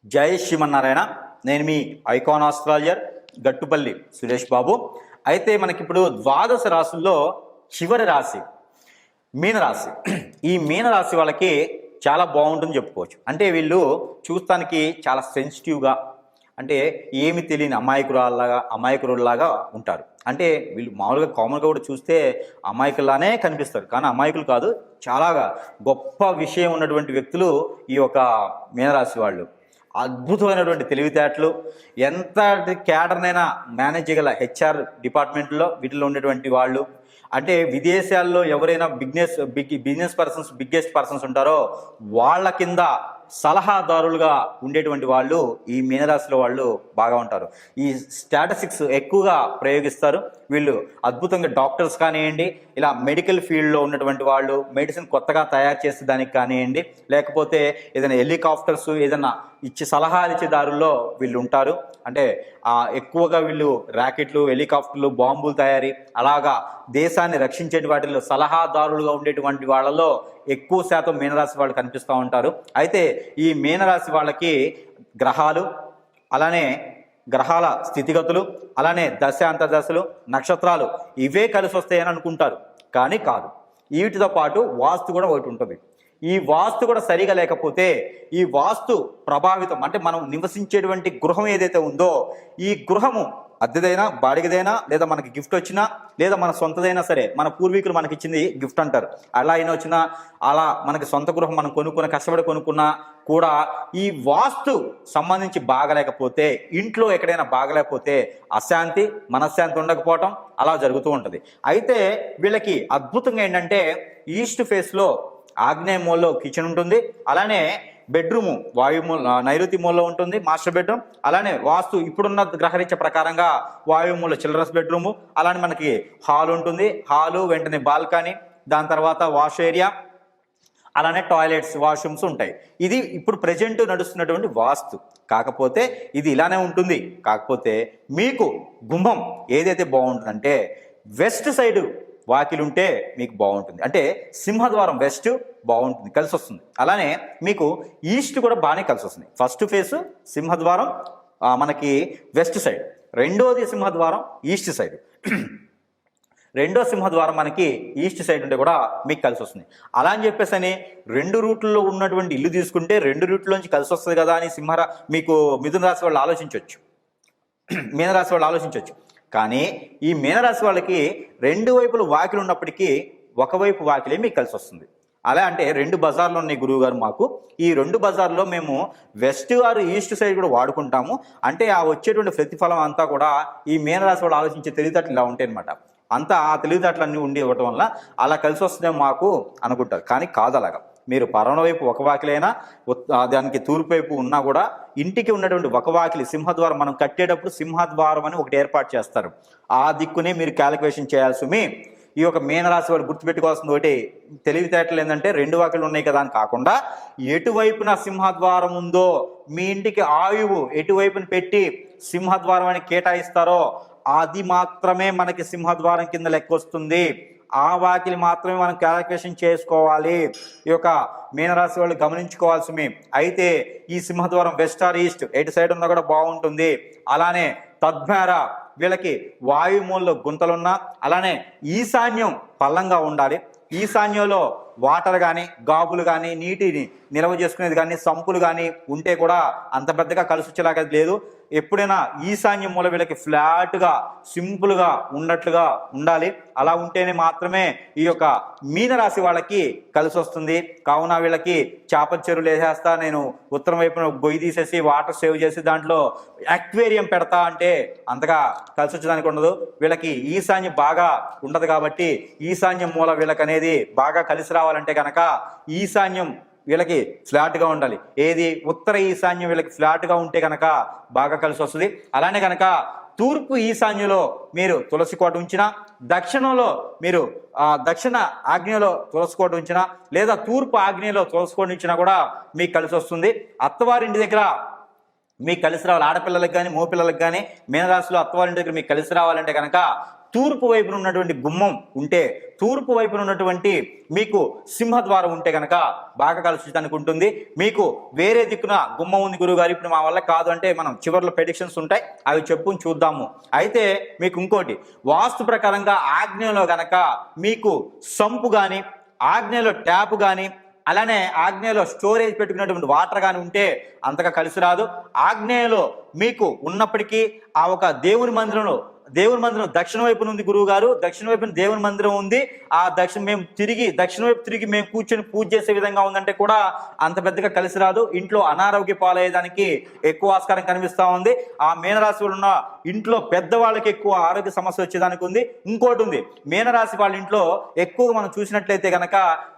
జై శ్రీమన్నారాయణ. నేను మీ icon astrologer Gattupalli Suresh Babu. అయితే మనకిప్పుడు ద్వాదశ రాశుల్లో చివరి రాశి మీనరాశి. ఈ మీనరాశి వాళ్ళకి చాలా బాగుంటుంది చెప్పుకోవచ్చు. అంటే వీళ్ళు చూస్తానికి చాలా సెన్సిటివ్గా, అంటే ఏమి తెలియని అమాయకురాల్లాగా ఉంటారు. అంటే వీళ్ళు మామూలుగా కామన్గా కూడా చూస్తే అమాయకుల్లానే కనిపిస్తారు, కానీ అమాయకులు కాదు, చాలా గొప్ప విషయం ఉన్నటువంటి వ్యక్తులు ఈ యొక్క మీనరాశి వాళ్ళు. అద్భుతమైనటువంటి తెలివితేటలు, ఎంత క్యాడర్నైనా మేనేజ్ చేయగల హెచ్ఆర్ డిపార్ట్మెంట్లో వీటిలో ఉండేటువంటి వాళ్ళు. అంటే విదేశాల్లో ఎవరైనా బిజినెస్ బిగ్గెస్ట్ పర్సన్స్ ఉంటారో వాళ్ళ కింద సలహాదారులుగా ఉండేటువంటి వాళ్ళు ఈ మీనరాశిలో వాళ్ళు బాగా ఉంటారు. ఈ స్టాటిస్టిక్స్ ఎక్కువగా ప్రయోగిస్తారు వీళ్ళు. అద్భుతంగా డాక్టర్స్ కానివ్వండి, ఇలా మెడికల్ ఫీల్డ్లో ఉన్నటువంటి వాళ్ళు, మెడిసిన్ కొత్తగా తయారు చేసే దానికి కానివ్వండి, లేకపోతే ఏదైనా హెలికాప్టర్స్ ఏదైనా ఇచ్చి సలహాలు ఇచ్చే దారుల్లో వీళ్ళు ఉంటారు. అంటే ఎక్కువగా వీళ్ళు ర్యాకెట్లు, హెలికాప్టర్లు, బాంబులు తయారీ, అలాగా దేశాన్ని రక్షించే వాటిల్లో సలహాదారులుగా ఉండేటువంటి వాళ్ళలో ఎక్కువ శాతం మీనరాశి వాళ్ళు కనిపిస్తూ ఉంటారు. అయితే ఈ మీనరాశి వాళ్ళకి గ్రహాలు, అలానే గ్రహాల స్థితిగతులు, అలానే దశ అంతర్దశలు, నక్షత్రాలు ఇవే కలిసి వస్తాయని అనుకుంటారు, కానీ కాదు. వీటితో పాటు వాస్తు కూడా ఒకటి ఉంటుంది. ఈ వాస్తు కూడా సరిగా లేకపోతే ఈ వాస్తు ప్రభావితం, అంటే మనం నివసించేటువంటి గృహం ఏదైతే ఉందో ఈ గృహము అద్దెదైనా బాడిగదైనా, లేదా మనకి గిఫ్ట్ వచ్చినా, లేదా మన సొంతదైనా సరే, మన పూర్వీకులు మనకి ఇచ్చింది గిఫ్ట్ అంటారు, అలా అయినా వచ్చినా, అలా మనకి సొంత గృహం మనం కష్టపడి కొనుక్కున్నా కూడా ఈ వాస్తు సంబంధించి బాగలేకపోతే, ఇంట్లో ఎక్కడైనా బాగలేకపోతే అశాంతి, మనశ్శాంతి ఉండకపోవటం అలా జరుగుతూ ఉంటుంది. అయితే వీళ్ళకి అద్భుతంగా ఏంటంటే ఈస్ట్ ఫేస్లో ఆగ్నేయ మూలలో కిచెన్ ఉంటుంది, అలానే బెడ్రూము నైరుతి మూలలో ఉంటుంది, మాస్టర్ బెడ్రూమ్. అలానే వాస్తు ఇప్పుడున్న గ్రహరీత్య ప్రకారంగా వాయుమూల చిల్డ్రన్స్ బెడ్రూము, అలానే మనకి హాల్ ఉంటుంది, హాలు వెంటనే బాల్కనీ, దాని తర్వాత వాష్ ఏరియా, అలానే టాయిలెట్స్, వాష్రూమ్స్ ఉంటాయి. ఇది ఇప్పుడు ప్రజెంట్ నడుస్తున్నటువంటి వాస్తు. కాకపోతే ఇది ఇలానే ఉంటుంది. కాకపోతే మీకు గుమ్మం ఏదైతే బాగుంటుందంటే వెస్ట్ సైడ్ వాకిలు ఉంటే మీకు బాగుంటుంది. అంటే సింహద్వారం వెస్ట్ బాగుంటుంది, కలిసి వస్తుంది. అలానే మీకు ఈస్ట్ కూడా బాగానే కలిసి వస్తుంది. ఫస్ట్ ఫేస్ సింహద్వారం మనకి వెస్ట్ సైడ్, రెండోది సింహద్వారం ఈస్ట్ సైడ్. రెండో సింహద్వారం మనకి ఈస్ట్ సైడ్ ఉంటే కూడా మీకు కలిసి వస్తుంది. అలా అని చెప్పేసి అని 2 రూట్లలో ఉన్నటువంటి ఇల్లు తీసుకుంటే 2 రూట్లోంచి కలిసి వస్తుంది కదా అని మీకు మిథున రాశి వాళ్ళు ఆలోచించవచ్చు, మీనరాశి వాళ్ళు ఆలోచించవచ్చు. కానీ ఈ మీనరాశి వాళ్ళకి 2 వైపులు వాకిలు ఉన్నప్పటికీ ఒకవైపు వాకిలే మీకు కలిసి వస్తుంది. అలా అంటే 2 బజార్లు ఉన్నాయి గురువు గారు మాకు, ఈ 2 బజార్లో మేము వెస్ట్ గారు ఈస్ట్ సైడ్ కూడా వాడుకుంటాము. అంటే ఆ వచ్చేటువంటి ప్రతిఫలం అంతా కూడా ఈ మీనరాశి వాళ్ళు ఆలోచించే తెలివితేటలు ఇలా ఉంటాయి అనమాట. అంతా ఆ తెలివితేటలన్నీ ఉండి ఇవ్వటం వల్ల అలా కలిసి వస్తుందేమో మాకు అనుకుంటారు, కానీ కాదు అలాగా. మీరు పరమ వైపు ఒక వాకిలైనా, దానికి తూర్పు వైపు ఉన్నా కూడా ఇంటికి ఉన్నటువంటి ఒక వాకిలి సింహద్వారం, మనం కట్టేటప్పుడు సింహద్వారం అని ఒకటి ఏర్పాటు చేస్తారు, ఆ దిక్కునే మీరు క్యాలిక్యులేషన్ చేయాల్సి. ఈ యొక్క మీనరాశి వాడు గుర్తుపెట్టుకోవాల్సింది ఒకటి తెలివితేటలు ఏంటంటే 2 వాకిలు ఉన్నాయి కదా అని కాకుండా, ఎటువైపున సింహద్వారం ఉందో మీ ఇంటికి ఆయువు ఎటువైపున పెట్టి సింహద్వారం అని కేటాయిస్తారో అది మాత్రమే మనకి సింహద్వారం కింద లెక్క వస్తుంది. ఆ వాకిలి మాత్రమే మనం క్యాలిక్యులేషన్ చేసుకోవాలి. ఈ యొక్క మీనరాశి వాళ్ళు గమనించుకోవాల్సి. అయితే ఈ సింహద్వారం వెస్ట్ ఆర్ ఈస్ట్ ఎటు సైడ్ ఉన్నా కూడా బాగుంటుంది. అలానే తద్వారా వీళ్ళకి వాయుమూలలో గుంతలున్నా, అలానే ఈశాన్యం పల్లంగా ఉండాలి. ఈశాన్యంలో వాటర్ కానీ, గాబులు కానీ, నీటిని నిల్వ చేసుకునేది కానీ, సంపులు కానీ ఉంటే కూడా అంత పెద్దగా కలిసి వచ్చేలాగా లేదు. ఎప్పుడైనా ఈశాన్యం మూల వీళ్ళకి ఫ్లాట్గా, సింపుల్గా ఉన్నట్లుగా ఉండాలి. అలా ఉంటేనే మాత్రమే ఈ యొక్క మీనరాశి వాళ్ళకి కలిసి వస్తుంది. కావున వీళ్ళకి చేపల చెరువులు వేసేస్తా, నేను ఉత్తరం వైపున గొయ్యి తీసేసి వాటర్ సేవ్ చేసి దాంట్లో అక్వేరియం పెడతా అంటే అంతగా కలిసి వచ్చేదానికి ఉండదు. వీళ్ళకి ఈశాన్యం బాగా ఉండదు కాబట్టి ఈశాన్యం మూల వీళ్ళకి అనేది బాగా కలిసి రావాలంటే కనుక ఈశాన్యం వీళ్ళకి ఫ్లాట్గా ఉండాలి. ఏది ఉత్తర ఈశాన్యం వీళ్ళకి ఫ్లాట్గా ఉంటే కనుక బాగా కలిసి వస్తుంది. అలానే కనుక తూర్పు ఈశాన్యంలో మీరు తులసి కోట ఉంచినా, దక్షిణంలో మీరు దక్షిణ ఆగ్నేయలో తులసి కోట ఉంచినా, లేదా తూర్పు ఆగ్నేయలో తులసి కోట ఉంచినా కూడా మీకు కలిసి వస్తుంది. అత్తవారింటి దగ్గర మీకు కలిసి రావాలి, ఆడపిల్లలకు కానీ మగపిల్లలకు కానీ మీనరాశిలో అత్తవారింటి దగ్గర మీకు కలిసి రావాలంటే కనుక తూర్పు వైపున ఉన్నటువంటి గుమ్మం ఉంటే, తూర్పు వైపున ఉన్నటువంటి మీకు సింహద్వారం ఉంటే కనుక బాగా కలిసి ఉంటుంది. మీకు వేరే దిక్కున గుమ్మం ఉంది గురువుగారు, ఇప్పుడు మా వల్ల కాదు అంటే మనం చివరిలో ప్రెడిక్షన్స్ ఉంటాయి, అవి చెప్పుని చూద్దాము. అయితే మీకు ఇంకోటి, వాస్తు ప్రకారంగా ఆగ్నేయంలో గనక మీకు సంపు కానీ, ఆగ్నేయంలో ట్యాప్ కానీ, అలానే ఆగ్నేయలో స్టోరేజ్ పెట్టుకున్నటువంటి వాటర్ కానీ ఉంటే అంతగా కలిసి రాదు. ఆగ్నేయలో మీకు ఉన్నప్పటికీ ఆ ఒక దేవుని మందిరంలో, దేవుని మందిరం దక్షిణ వైపున ఉంది గురువు గారు, దక్షిణ వైపున దేవుని మందిరం ఉంది, ఆ మేము దక్షిణ వైపు తిరిగి మేము కూర్చొని పూజ చేసే విధంగా ఉందంటే కూడా అంత పెద్దగా కలిసి రాదు. ఇంట్లో అనారోగ్య పాలయ్యేదానికి ఎక్కువ ఆస్కారం కనిపిస్తూ ఉంది. ఆ మీనరాశి ఉన్న ఇంట్లో పెద్దవాళ్ళకి ఎక్కువ ఆరోగ్య సమస్య వచ్చేదానికి ఉంది. ఇంకోటి ఉంది, మీనరాశి వాళ్ళ ఇంట్లో ఎక్కువగా మనం చూసినట్లయితే కనుక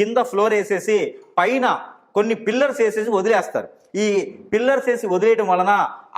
కింద ఫ్లోర్ వేసేసి పైన కొన్ని పిల్లర్స్ వేసేసి వదిలేస్తారు. ఈ పిల్లర్స్ వేసి వదిలేయడం వలన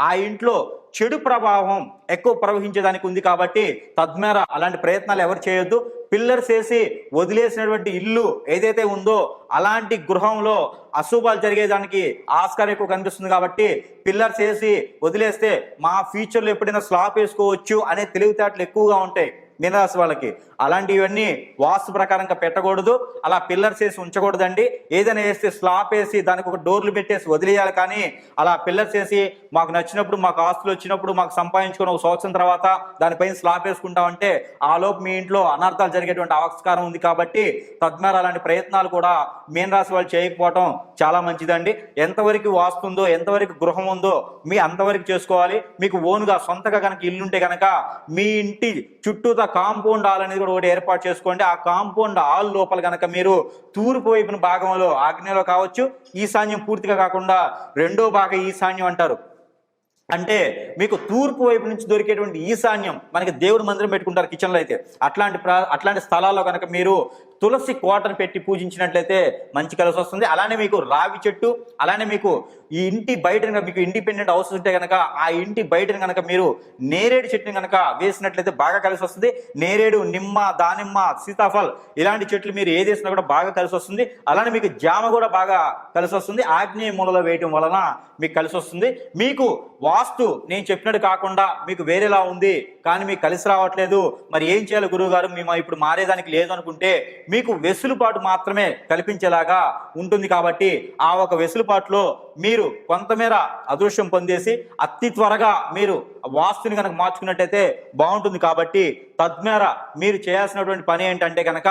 ఆ ఇంట్లో చెడు ప్రభావం ఎక్కువ ప్రవహించేదానికి ఉంది. కాబట్టి తద్మేర అలాంటి ప్రయత్నాలు ఎవరు చేయొద్దు. పిల్లర్స్ వేసి వదిలేసినటువంటి ఇల్లు ఏదైతే ఉందో అలాంటి గృహంలో అశుభాలు జరిగేదానికి ఆస్కారం ఎక్కువ కనిపిస్తుంది. కాబట్టి పిల్లర్స్ వేసి వదిలేస్తే మా ఫ్యూచర్లో ఎప్పుడైనా స్లాబ్ వేసుకోవచ్చు అనే తెలివితేటలు ఎక్కువగా ఉంటాయి మీనరాశి వాళ్ళకి. అలాంటివన్నీ వాస్తు ప్రకారంగా పెట్టకూడదు, అలా పిల్లర్స్ వేసి ఉంచకూడదండి. ఏదైనా వేస్తే స్లాబ్ వేసి దానికి ఒక డోర్లు పెట్టేసి వదిలేయాలి. కానీ అలా పిల్లర్స్ వేసి మాకు నచ్చినప్పుడు, మాకు ఆస్తులు వచ్చినప్పుడు, మాకు సంపాదించుకుని ఒక సంవత్సరం తర్వాత దానిపైన స్లాబ్ వేసుకుంటామంటే ఆ లోపు మీ ఇంట్లో అనర్థాలు జరిగేటువంటి ఆస్కారం ఉంది. కాబట్టి తద్మేర అలాంటి ప్రయత్నాలు కూడా మీనరాశి వాళ్ళు చేయకపోవటం చాలా మంచిదండి. ఎంతవరకు వాస్తు ఉందో, ఎంతవరకు గృహం ఉందో మీ అంతవరకు చేసుకోవాలి. మీకు ఓన్గా సొంతగా కనుక ఇల్లుంటే కనుక మీ ఇంటి చుట్టూతా కాంపౌండ్ హాల్ అనేది కూడా ఒకటి ఏర్పాటు చేసుకోండి. ఆ కాంపౌండ్ హాల్ లోపల కనుక మీరు తూర్పు వైపున భాగంలో, ఆగ్నేయంలో కావచ్చు, ఈశాన్యం పూర్తిగా కాకుండా రెండో భాగం ఈశాన్యం అంటారు, అంటే మీకు తూర్పు వైపు నుంచి దొరికేటువంటి ఈశాన్యం, మనకి దేవుడి మందిరం పెట్టుకుంటారు కిచెన్లో అయితే, అట్లాంటి స్థలాల్లో కనుక మీరు తులసి కోటను పెట్టి పూజించినట్లయితే మంచి కలిసి వస్తుంది. అలానే మీకు రావి చెట్టు, అలానే మీకు ఈ ఇంటి బయట మీకు ఇండిపెండెంట్ హౌస్ ఉంటే కనుక ఆ ఇంటి బయటను కనుక మీరు నేరేడు చెట్టుని కనుక వేసినట్లయితే బాగా కలిసి వస్తుంది. నేరేడు, నిమ్మ, దానిమ్మ, సీతాఫల్ ఇలాంటి చెట్లు మీరు ఏది వేసినా కూడా బాగా కలిసి వస్తుంది. అలానే మీకు జామ కూడా బాగా కలిసి వస్తుంది. ఆగ్నేయ మూలలో వేయటం వలన మీకు కలిసి వస్తుంది. మీకు వాస్తు నేను చెప్పినట్టు కాకుండా మీకు వేరేలా ఉంది కానీ మీకు కలిసి రావట్లేదు, మరి ఏం చేయాలి గురువు గారు, మేము ఇప్పుడు మారేదానికి లేదు అనుకుంటే మీకు వెసులుబాటు మాత్రమే కల్పించేలాగా ఉంటుంది. కాబట్టి ఆ ఒక వెసులుబాటులో మీరు కొంతమేర అదృశ్యం పొందేసి అతి త్వరగా మీరు వాస్తుని కనుక మార్చుకున్నట్టయితే బాగుంటుంది. కాబట్టి తద్మేర మీరు చేయాల్సినటువంటి పని ఏంటంటే కనుక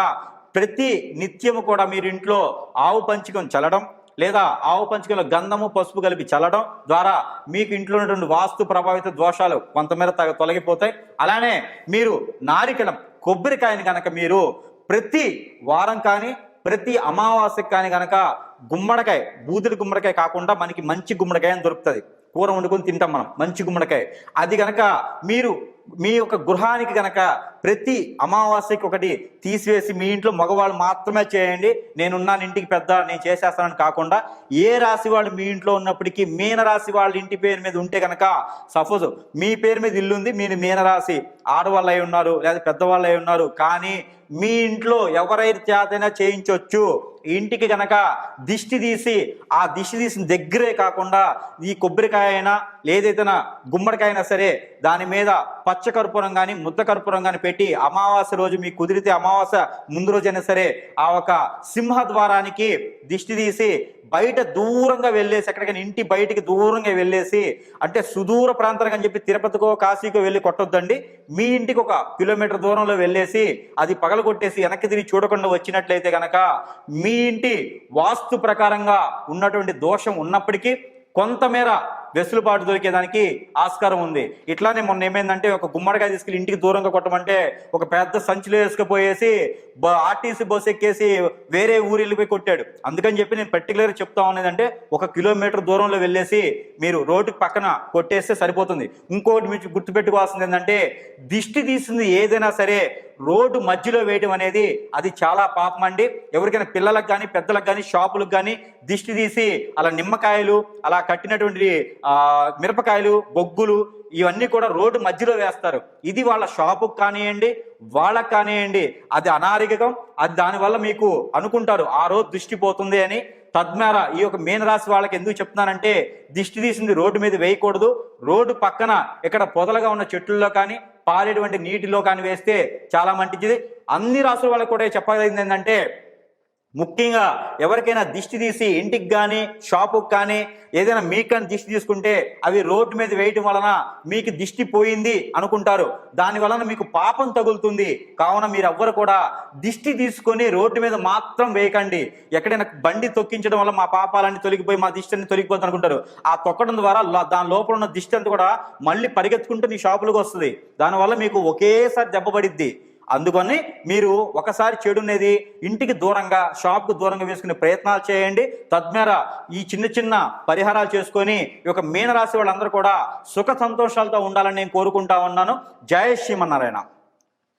ప్రతి నిత్యము కూడా మీరు ఇంట్లో ఆవు పంచకం చల్లడం, లేదా ఆవు పంచకంలో గంధము, పసుపు కలిపి చల్లడం ద్వారా మీకు ఇంట్లో ఉన్నటువంటి వాస్తు ప్రభావిత దోషాలు కొంతమేర తొలగిపోతాయి. అలానే మీరు నారికలం, కొబ్బరికాయని కనుక మీరు ప్రతి వారం కానీ ప్రతి అమావాస్యకి కానీ కనుక గుమ్మడికాయ, బూదిడి గుమ్మడికాయ కాకుండా మనకి మంచి గుమ్మడికాయ అని దొరుకుతుంది, కూర వండుకొని తింటాం మనం, మంచి గుమ్మడికాయ, అది కనుక మీరు మీ యొక్క గృహానికి కనుక ప్రతి అమావాస్యకి ఒకటి తీసివేసి మీ ఇంట్లో మగవాళ్ళు మాత్రమే చేయండి. నేనున్నాను ఇంటికి పెద్ద, నేను చేసేస్తానని కాకుండా ఏ రాశి వాళ్ళు మీ ఇంట్లో ఉన్నప్పటికీ మీనరాశి వాళ్ళ ఇంటి పేరు మీద ఉంటే కనుక, సపోజ్ మీ పేరు మీద ఇల్లు ఉంది, మీరు మీనరాశి ఆడవాళ్ళు అయి ఉన్నారు లేదా పెద్దవాళ్ళు అయి ఉన్నారు, కానీ మీ ఇంట్లో ఎవరైతే చేతైనా చేయించవచ్చు. ఇంటికి కనుక దిష్టి తీసి ఆ దిష్టి తీసిన దగ్గరే కాకుండా ఈ కొబ్బరికాయ అయినా లేదైతేనా గుమ్మడికాయ అయినా సరే దాని మీద పచ్చ కర్పూరం కానీ ముద్ద కర్పూరం కానీ పెట్టి అమావాస్య రోజు మీకు కుదిరితే అమావాస్య ముందు రోజు అయినా సరే ఆ ఒక సింహద్వారానికి దిష్టి తీసి బయట దూరంగా వెళ్ళేసి, ఎక్కడికైనా ఇంటి బయటికి దూరంగా వెళ్ళేసి, అంటే సుదూర ప్రాంతానికి అని చెప్పి తిరుపతికో కాశీకో వెళ్ళి కొట్టొద్దండి, మీ ఇంటికి 1 కిలోమీటర్ దూరంలో వెళ్ళేసి అది పగలగొట్టేసి వెనక్కి తిరిగి చూడకుండా వచ్చినట్లయితే కనుక మీ ఇంటి వాస్తు ప్రకారంగా ఉన్నటువంటి దోషం ఉన్నప్పటికీ కొంతమేర వెసులుబాటు దొరికేదానికి ఆస్కారం ఉంది. ఇట్లానే మొన్న ఏమైందంటే ఒక గుమ్మడికాయ తీసుకెళ్ళి ఇంటికి దూరంగా కొట్టమంటే ఒక పెద్ద సంచిలో వేసుకుపోయేసి ఆర్టీసీ బస్సు ఎక్కేసి వేరే ఊరు వెళ్ళిపోయి కొట్టాడు. అందుకని చెప్పి నేను పర్టికులర్గా చెప్తా ఉన్నదంటే 1 కిలోమీటర్ దూరంలో వెళ్ళేసి మీరు రోడ్డుకి పక్కన కొట్టేస్తే సరిపోతుంది. ఇంకోటి మీరు గుర్తుపెట్టుకోవాల్సింది ఏంటంటే దిష్టి తీసింది ఏదైనా సరే రోడ్డు మధ్యలో వేయడం అనేది అది చాలా పాపం అండి. ఎవరికైనా పిల్లలకు కానీ పెద్దలకు కానీ షాపులకు కానీ దిష్టి తీసి అలా నిమ్మకాయలు, అలా కట్టినటువంటి మిరపకాయలు, బొగ్గులు ఇవన్నీ కూడా రోడ్డు మధ్యలో వేస్తారు. ఇది వాళ్ళ షాపుకు కానివ్వండి, వాళ్ళకు కానివ్వండి, అది అనారోగ్యం. అది దానివల్ల మీకు అనుకుంటారు ఆ రోజు దృష్టి పోతుంది అని. తద్వారా ఈ యొక్క మీనరాశి వాళ్ళకి ఎందుకు చెప్తున్నానంటే, దిష్టి తీసింది రోడ్డు మీద వేయకూడదు. రోడ్డు పక్కన ఇక్కడ పొదలుగా ఉన్న చెట్లలో కానీ పారేటువంటి నీటిలో కానీ వేస్తే చాలా మంచిది. అన్ని రాసుల వాళ్ళకు కూడా చెప్పగలిగింది ఏంటంటే, ముఖ్యంగా ఎవరికైనా దిష్టి తీసి ఇంటికి కానీ షాపుకి కానీ ఏదైనా మీకు కానీ దిష్టి తీసుకుంటే అవి రోడ్డు మీద వేయటం వలన మీకు దిష్టి పోయింది అనుకుంటారు. దాని వలన మీకు పాపం తగులుతుంది. కావున మీరు ఎవ్వరు కూడా దిష్టి తీసుకొని రోడ్డు మీద మాత్రం వేయకండి. ఎక్కడైనా బండి తొక్కించడం వల్ల మా పాపాలన్నీ తొలగిపోయి మా దిష్టి అన్ని తొలగిపోతుంది అనుకుంటారు. ఆ తొక్కడం ద్వారా దాని లోపల ఉన్న దిష్టి అంతా కూడా మళ్ళీ పరిగెత్తుకుంటూ నీ షాపులకు వస్తుంది. దానివల్ల మీకు ఒకేసారి దెబ్బ పడిద్ది. అందుకని మీరు ఒకసారి చెడునేది ఇంటికి దూరంగా షాప్కు దూరంగా వేసుకునే ప్రయత్నాలు చేయండి. తద్వారా ఈ చిన్న చిన్న పరిహారాలు చేసుకొని ఈ యొక్క మీనరాశి వాళ్ళందరూ కూడా సుఖ సంతోషాలతో ఉండాలని నేను కోరుకుంటా ఉన్నాను. జై శ్రీమన్నారాయణ.